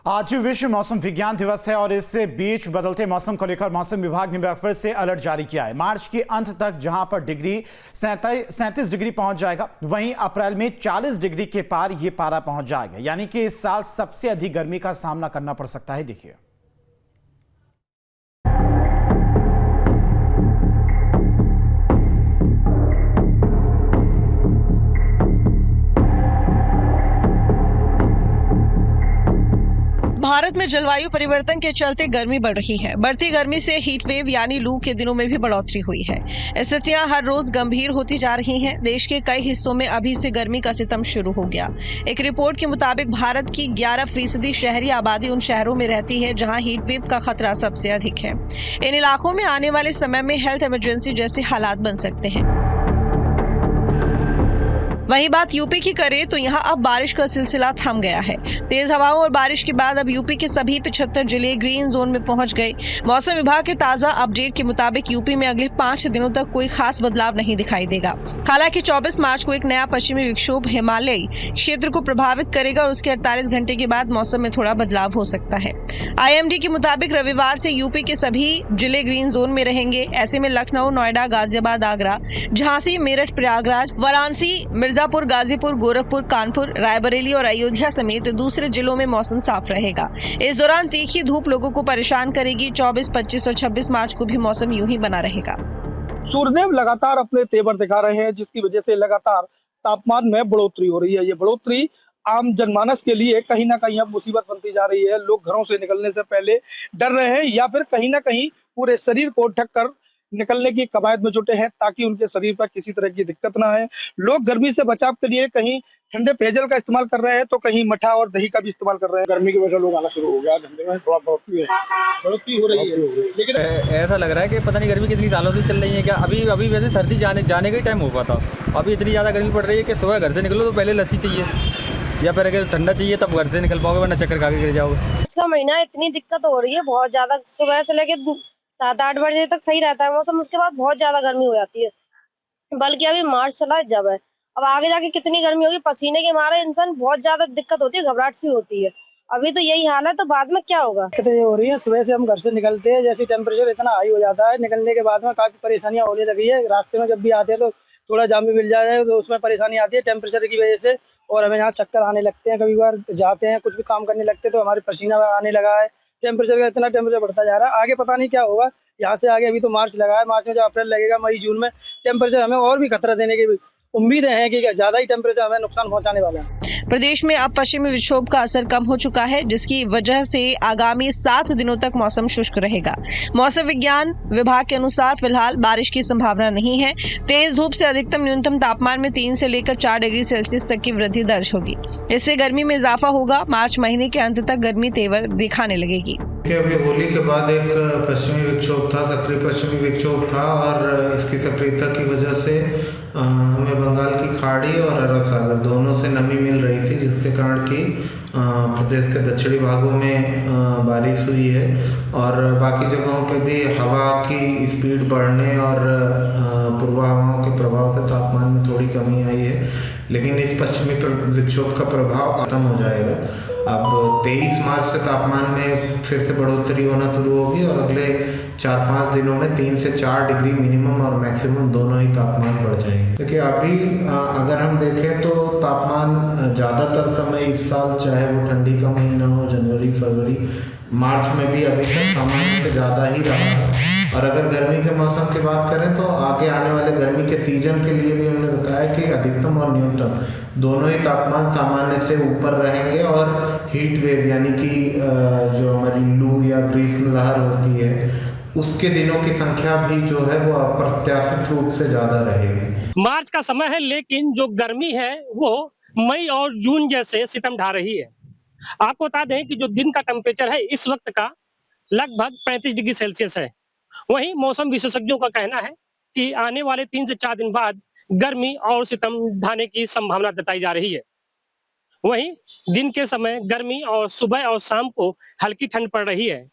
आज विश्व मौसम विज्ञान दिवस है और इस बीच बदलते मौसम को लेकर मौसम विभाग ने फिर से अलर्ट जारी किया है। मार्च के अंत तक जहां पर डिग्री 37 डिग्री पहुंच जाएगा, वहीं अप्रैल में 40 डिग्री के पार ये पारा पहुंच जाएगा। यानी कि इस साल सबसे अधिक गर्मी का सामना करना पड़ सकता है। देखिए, भारत में जलवायु परिवर्तन के चलते गर्मी बढ़ रही है। बढ़ती गर्मी से हीट वेव यानी लू के दिनों में भी बढ़ोतरी हुई है। स्थितियां हर रोज गंभीर होती जा रही हैं। देश के कई हिस्सों में अभी से गर्मी का सितम शुरू हो गया। एक रिपोर्ट के मुताबिक भारत की 11% शहरी आबादी उन शहरों में रहती है जहां हीट वेव का खतरा सबसे अधिक है। इन इलाकों में आने वाले समय में हेल्थ इमरजेंसी जैसे हालात बन सकते हैं। वहीं बात यूपी की करें तो यहां अब बारिश का सिलसिला थम गया है। तेज हवाओं और बारिश के बाद अब यूपी के सभी 75 जिले ग्रीन जोन में पहुंच गए। मौसम विभाग के ताजा अपडेट के मुताबिक यूपी में अगले 5 दिनों तक कोई खास बदलाव नहीं दिखाई देगा। हालांकि 24 मार्च को एक नया पश्चिमी विक्षोभ हिमालयी क्षेत्र को प्रभावित करेगा और उसके 48 घंटे के बाद मौसम में थोड़ा बदलाव हो सकता है। IMD के मुताबिक रविवार से यूपी के सभी जिले ग्रीन जोन में रहेंगे। ऐसे में लखनऊ, नोएडा, गाजियाबाद, आगरा, झांसी, मेरठ, प्रयागराज, वाराणसी, मिर्जापुर, गाजीपुर, गोरखपुर, कानपुर, रायबरेली और अयोध्या समेत दूसरे जिलों में मौसम साफ रहेगा। इस दौरान तीखी धूप लोगों को परेशान करेगी। 24, 25 और 26 मार्च को भी मौसम यूं ही बना रहेगा। सूर्यदेव लगातार अपने तेवर दिखा रहे हैं, जिसकी वजह से लगातार तापमान में बढ़ोतरी हो रही है। ये बढ़ोतरी आम जनमानस के लिए कहीं ना कहीं अब मुसीबत बनती जा रही है। लोग घरों से निकलने से पहले डर रहे हैं या फिर कहीं ना कहीं पूरे शरीर को ढक कर निकलने की कवायद में जुटे हैं ताकि उनके शरीर पर किसी तरह की दिक्कत ना है। लोग गर्मी से बचाव के लिए कहीं ठंडे पेयजल का इस्तेमाल कर रहे हैं तो कहीं मठा और दही का भी इस्तेमाल कर रहे हैं। गर्मी की वजह से लोग आना शुरू हो गया, धंधे में थोड़ा बढ़ोतरी हो रही है। लेकिन ऐसा लग रहा है कि पता नहीं गर्मी कितनी सालों से चल रही है क्या। अभी वैसे सर्दी जाने का ही टाइम हो पाता, अभी इतनी ज़्यादा गर्मी पड़ रही है कि सुबह घर से निकलो तो पहले लस्सी चाहिए या फिर अगर ठंडा चाहिए तब घर से निकल पाओगे, वरना चक्कर खा के गिर जाओगे। इसका महीना इतनी दिक्कत हो रही है, बहुत ज्यादा। सुबह से लेके 7-8 बजे तक सही रहता है मौसम, उसके बाद बहुत ज्यादा गर्मी हो जाती है। बल्कि अभी मार्च चला जब है, अब आगे जाके कितनी गर्मी होगी। पसीने के मारे इंसान बहुत ज्यादा दिक्कत होती है, घबराहट सी होती है। अभी तो यही हाल है, तो बाद में क्या होगा। दिक्कतें ये हो रही है, सुबह से हम घर से निकलते हैं, जैसे टेम्परेचर इतना हाई हो जाता है, निकलने के बाद में काफी परेशानियां होने लगी है। रास्ते में जब भी आते हैं तो थोड़ा जाम भी मिल जाए तो उसमें परेशानी आती है टेम्परेचर की वजह से। और हमें यहाँ चक्कर आने लगते हैं, कभी बार जाते हैं कुछ भी काम करने लगते हैं तो हमारे पसीना आने लगा है। टेम्परेचर का इतना टेम्परेचर बढ़ता जा रहा है, आगे पता नहीं क्या होगा। यहाँ से आगे अभी तो मार्च लगा है, मार्च में जब अप्रैल लगेगा, मई जून में टेम्परेचर हमें और भी खतरा देने की उम्मीद है कि ज्यादा ही टेम्परेचर हमें नुकसान पहुंचाने वाला है। प्रदेश में अब पश्चिमी विक्षोभ का असर कम हो चुका है, जिसकी वजह से आगामी 7 दिनों तक मौसम शुष्क रहेगा। मौसम विज्ञान विभाग के अनुसार फिलहाल बारिश की संभावना नहीं है। तेज धूप से अधिकतम न्यूनतम तापमान में 3 से लेकर 4 डिग्री सेल्सियस तक की वृद्धि दर्ज होगी। इससे गर्मी में इजाफा होगा। मार्च महीने के अंत तक गर्मी तेवर दिखाने लगेगी। अभी होली के बाद एक पश्चिमी विक्षोभ था, सक्रिय पश्चिमी विक्षोभ था, और इसकी सक्रियता की वजह से हमें बंगाल की खाड़ी और अरब सागर दोनों से नमी मिल रही थी, जिसके कारण कि प्रदेश के दक्षिणी भागों में बारिश हुई है और बाकी जगहों पे भी हवा की स्पीड बढ़ने और पूर्वा हवाओं के प्रभाव से तापमान में थोड़ी कमी आई है। लेकिन इस पश्चिमी विक्षोभ का प्रभाव खत्म हो जाएगा। अब 23 मार्च से तापमान में फिर से बढ़ोतरी होना शुरू होगी और अगले 4-5 दिनों में 3 से 4 डिग्री मिनिमम और मैक्सिमम दोनों ही तापमान बढ़ जाएंगे। देखिए, अभी अगर हम देखें तो तापमान ज़्यादातर समय इस साल, चाहे वो ठंडी का महीना हो, जनवरी, फरवरी, मार्च में भी अभी तक सामान्य से ज़्यादा ही रहा है। और अगर गर्मी के मौसम की बात करें तो आगे आने वाले गर्मी के सीजन के लिए भी हमने बताया कि अधिकतम और न्यूनतम दोनों ही तापमान सामान्य से ऊपर रहेंगे और हीट वेव यानी कि जो हमारी लू या ग्रीष्म लहर होती है उसके दिनों की संख्या भी जो है वो अप्रत्याशित रूप से ज़्यादा रहेगी। मार्च का समय है, लेकिन जो गर्मी है वो मई और जून जैसे सितम ढा रही है। आपको बता दें कि जो दिन का टेम्परेचर है इस वक्त का लगभग 35 डिग्री सेल्सियस है। वहीं मौसम विशेषज्ञों का कहना है कि आने वाले 3 से 4 दिन बाद गर्मी और सितम ढाने की संभावना जताई जा रही है। वहीं दिन के समय गर्मी और सुबह और शाम को हल्की ठंड पड़ रही है।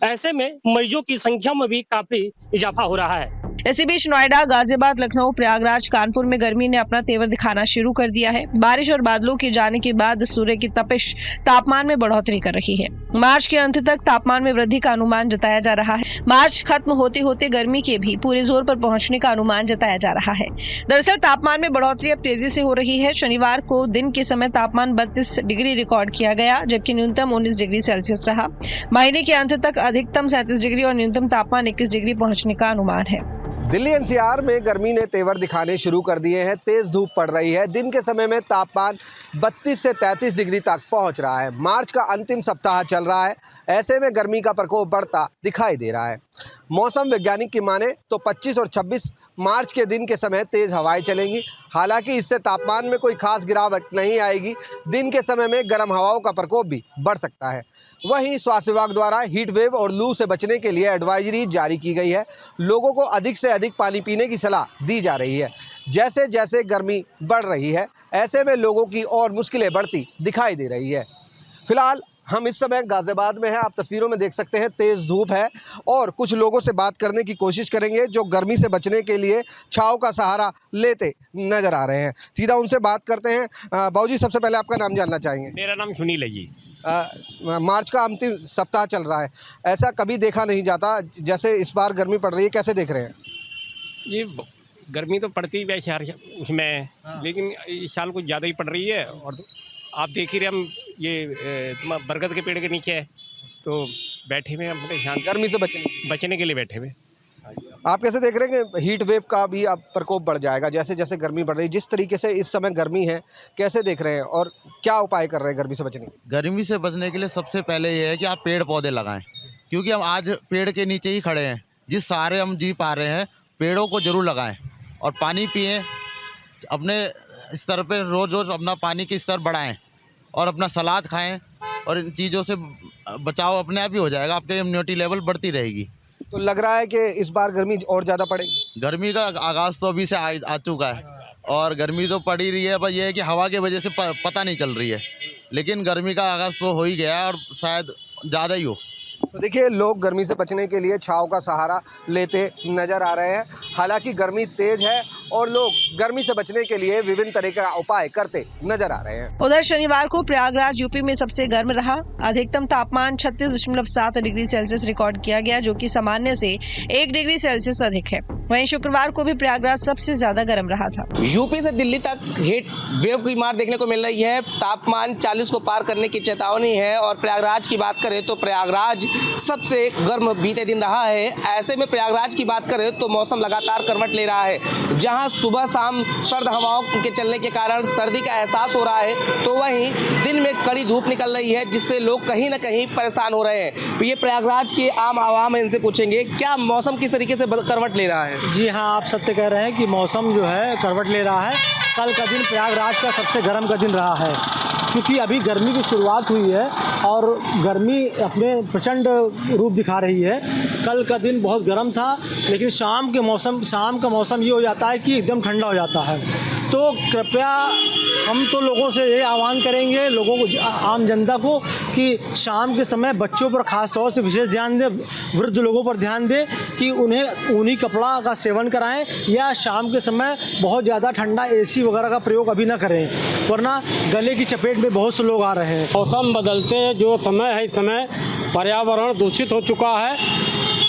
ऐसे में मरीजों की संख्या में भी काफी इजाफा हो रहा है। इसी बीच नोएडा, गाजियाबाद, लखनऊ, प्रयागराज, कानपुर में गर्मी ने अपना तेवर दिखाना शुरू कर दिया है। बारिश और बादलों के जाने के बाद सूर्य की तपिश तापमान में बढ़ोतरी कर रही है। मार्च के अंत तक तापमान में वृद्धि का अनुमान जताया जा रहा है। मार्च खत्म होते होते गर्मी के भी पूरे जोर पर पहुंचने का अनुमान जताया जा रहा है। दरअसल तापमान में बढ़ोतरी अब तेजी से हो रही है। शनिवार को दिन के समय तापमान 32 डिग्री रिकॉर्ड किया गया, जबकि न्यूनतम 19 डिग्री सेल्सियस रहा। महीने के अंत तक अधिकतम 37 डिग्री और न्यूनतम तापमान 21 डिग्री पहुंचने का अनुमान है। दिल्ली एनसीआर में गर्मी ने तेवर दिखाने शुरू कर दिए हैं। तेज धूप पड़ रही है। दिन के समय में तापमान 32 से 33 डिग्री तक पहुंच रहा है। मार्च का अंतिम सप्ताह चल रहा है। ऐसे में गर्मी का प्रकोप बढ़ता दिखाई दे रहा है। मौसम वैज्ञानिक की माने तो 25 और 26 मार्च के दिन के समय तेज हवाएं चलेंगी। हालांकि इससे तापमान में कोई खास गिरावट नहीं आएगी। दिन के समय में गर्म हवाओं का प्रकोप भी बढ़ सकता है। वहीं स्वास्थ्य विभाग द्वारा हीट वेव और लू से बचने के लिए एडवाइजरी जारी की गई है। लोगों को अधिक से अधिक पानी पीने की सलाह दी जा रही है। जैसे जैसे गर्मी बढ़ रही है, ऐसे में लोगों की और मुश्किलें बढ़ती दिखाई दे रही है। फिलहाल हम इस समय गाजियाबाद में हैं। आप तस्वीरों में देख सकते हैं तेज़ धूप है और कुछ लोगों से बात करने की कोशिश करेंगे जो गर्मी से बचने के लिए छांव का सहारा लेते नज़र आ रहे हैं। सीधा उनसे बात करते हैं। बाबूजी, सबसे पहले आपका नाम जानना चाहेंगे। मेरा नाम सुनील है जी। मार्च का अंतिम सप्ताह चल रहा है। ऐसा कभी देखा नहीं जाता जैसे इस बार गर्मी पड़ रही है, कैसे देख रहे हैं? ये गर्मी तो पड़ती है शहर उसमें, लेकिन इस साल कुछ ज़्यादा ही पड़ रही है। और आप देख ही रहे, हम ये बरगद के पेड़ के नीचे है तो बैठे हुए हम परेशान, गर्मी से बचने के लिए बैठे हुए। आप कैसे देख रहे हैं कि हीट वेव का भी अब प्रकोप बढ़ जाएगा जैसे जैसे गर्मी बढ़ रही है? जिस तरीके से इस समय गर्मी है, कैसे देख रहे हैं और क्या उपाय कर रहे हैं गर्मी से बचने के? गर्मी से बचने के लिए सबसे पहले ये है कि आप पेड़ पौधे लगाएं, क्योंकि हम आज पेड़ के नीचे ही खड़े हैं। जिस सहारे हम जी पा रहे हैं, पेड़ों को जरूर लगाएं और पानी पिएं। अपने स्तर पर रोज़ रोज़ अपना पानी के स्तर बढ़ाएं और अपना सलाद खाएं और इन चीज़ों से बचाव अपने आप ही हो जाएगा। आपके इम्यूनिटी लेवल बढ़ती रहेगी। तो लग रहा है कि इस बार गर्मी और ज़्यादा पड़ेगी। गर्मी का आगाज़ तो अभी से आ चुका है और गर्मी तो पड़ ही रही है। बस ये है कि हवा की वजह से पता नहीं चल रही है, लेकिन गर्मी का आगाज़ तो हो ही गया है और शायद ज़्यादा ही हो। तो देखिए, लोग गर्मी से बचने के लिए छांव का सहारा लेते नज़र आ रहे हैं। हालांकि गर्मी तेज है और लोग गर्मी से बचने के लिए विभिन्न तरह का उपाय करते नजर आ रहे हैं। उधर शनिवार को प्रयागराज यूपी में सबसे गर्म रहा। अधिकतम तापमान 36.7 डिग्री सेल्सियस रिकॉर्ड किया गया, जो कि सामान्य से 1 डिग्री सेल्सियस अधिक है। वहीं शुक्रवार को भी प्रयागराज सबसे ज्यादा गर्म रहा था। यूपी से दिल्ली तक हीट वेव की मार देखने को मिल रही है। तापमान 40 को पार करने की चेतावनी है और प्रयागराज की बात करें तो प्रयागराज सबसे गर्म बीते दिन रहा है। ऐसे में प्रयागराज की बात करें तो मौसम लगातार करवट ले रहा है। जहां सुबह शाम सर्द हवाओं के चलने के कारण सर्दी का एहसास हो रहा है, तो वहीं दिन में कड़ी धूप निकल रही है, जिससे लोग कहीं ना कहीं परेशान हो रहे हैं। तो ये प्रयागराज के आम आवाम है, इनसे पूछेंगे क्या मौसम किस तरीके से करवट ले रहा है। जी हाँ, आप सत्य कह रहे हैं कि मौसम जो है करवट ले रहा है। कल का दिन प्रयागराज का सबसे गर्म का दिन रहा है, क्योंकि अभी गर्मी की शुरुआत हुई है और गर्मी अपने प्रचंड रूप दिखा रही है। कल का दिन बहुत गर्म था, लेकिन शाम का मौसम ये हो जाता है कि एकदम ठंडा हो जाता है। तो कृपया हम तो लोगों से ये आह्वान करेंगे, लोगों को, आम जनता को, कि शाम के समय बच्चों पर ख़ास तौर से विशेष ध्यान दें, वृद्ध लोगों पर ध्यान दें कि उन्हें ऊनी कपड़ा का सेवन कराएं या शाम के समय बहुत ज़्यादा ठंडा एसी वगैरह का प्रयोग अभी ना करें, वरना गले की चपेट में बहुत से लोग आ रहे हैं। मौसम बदलते जो समय है, इस समय पर्यावरण दूषित हो चुका है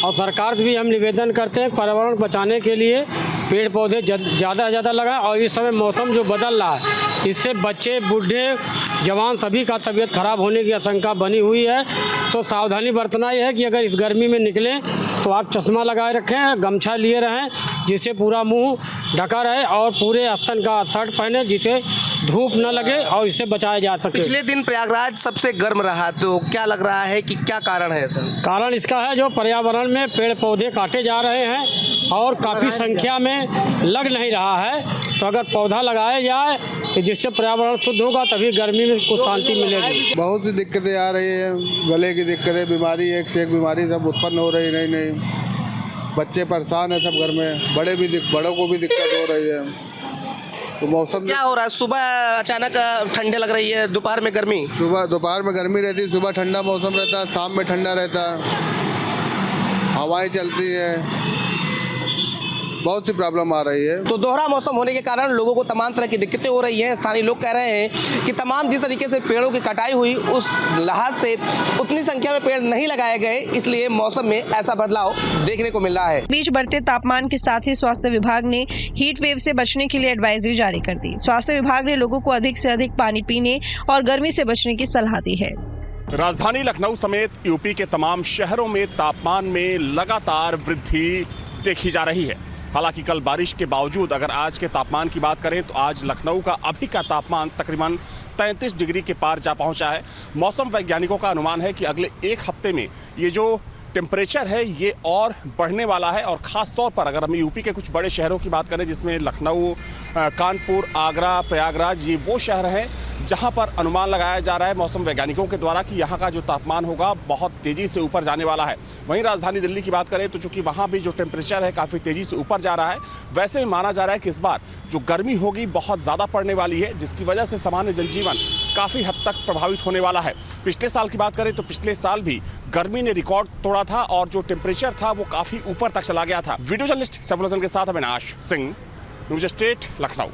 और सरकार से भी हम निवेदन करते हैं पर्यावरण बचाने के लिए पेड़ पौधे ज़्यादा से ज़्यादा लगाएं। और इस समय मौसम जो बदल रहा है, इससे बच्चे, बूढ़े, जवान सभी का तबीयत खराब होने की आशंका बनी हुई है। तो सावधानी बरतना यह है कि अगर इस गर्मी में निकलें तो आप चश्मा लगाए रखें, गमछा लिए रहें जिससे पूरा मुंह ढका रहे और पूरे आस्तीन का शर्ट पहने जिससे धूप न लगे और इससे बचाया जा सके। पिछले दिन प्रयागराज सबसे गर्म रहा, तो क्या लग रहा है कि क्या कारण है सर? कारण इसका है जो पर्यावरण में पेड़ पौधे काटे जा रहे हैं और काफ़ी संख्या में लग नहीं रहा है। तो अगर पौधा लगाया जाए तो जिससे पर्यावरण शुद्ध होगा, तभी गर्मी में कुछ शांति मिलेगी। बहुत सी दिक्कतें आ रही है, गले की दिक्कतें, बीमारी, एक से एक बीमारी सब उत्पन्न हो रही। नहीं बच्चे परेशान है सब घर में, बड़ों को भी दिक्कत हो रही है। तो मौसम क्या हो रहा है? सुबह अचानक ठंडे लग रही है, दोपहर में गर्मी, दोपहर में गर्मी रहती है, सुबह ठंडा मौसम रहता है, शाम में ठंडा रहता है, हवाएं चलती है। बहुत सी प्रॉब्लम आ रही है। तो दोहरा मौसम होने के कारण लोगों को तमाम तरह की दिक्कतें हो रही हैं। स्थानीय लोग कह रहे हैं कि तमाम जिस तरीके से पेड़ों की कटाई हुई उस लिहाज से उतनी संख्या में पेड़ नहीं लगाए गए, इसलिए मौसम में ऐसा बदलाव देखने को मिल रहा है। बीच बढ़ते तापमान के साथ ही स्वास्थ्य विभाग ने हीट वेव से बचने के लिए एडवाइजरी जारी कर दी। स्वास्थ्य विभाग ने लोगों को अधिक से अधिक पानी पीने और गर्मी से बचने की सलाह दी है। राजधानी लखनऊ समेत यूपी के तमाम शहरों में तापमान में लगातार वृद्धि देखी जा रही है। हालांकि कल बारिश के बावजूद अगर आज के तापमान की बात करें तो आज लखनऊ का अभी का तापमान तकरीबन 33 डिग्री के पार जा पहुंचा है। मौसम वैज्ञानिकों का अनुमान है कि अगले एक हफ्ते में ये जो टेम्परेचर है ये और बढ़ने वाला है। और ख़ास तौर पर अगर हम यूपी के कुछ बड़े शहरों की बात करें जिसमें लखनऊ, कानपुर, आगरा, प्रयागराज, ये वो शहर हैं जहां पर अनुमान लगाया जा रहा है मौसम वैज्ञानिकों के द्वारा कि यहां का जो तापमान होगा बहुत तेज़ी से ऊपर जाने वाला है। वहीं राजधानी दिल्ली की बात करें तो चूंकि वहां भी जो टेम्परेचर है काफ़ी तेज़ी से ऊपर जा रहा है, वैसे में माना जा रहा है कि इस बार जो गर्मी होगी बहुत ज़्यादा पड़ने वाली है, जिसकी वजह से सामान्य जनजीवन काफ़ी हद तक प्रभावित होने वाला है। पिछले साल की बात करें तो पिछले साल भी गर्मी ने रिकॉर्ड तोड़ा था और जो टेम्परेचर था वो काफ़ी ऊपर तक चला गया था। वीडियो जर्नलिस्ट सैफुल हसन के साथ अविनाश सिंह, न्यूज़ स्टेट, लखनऊ।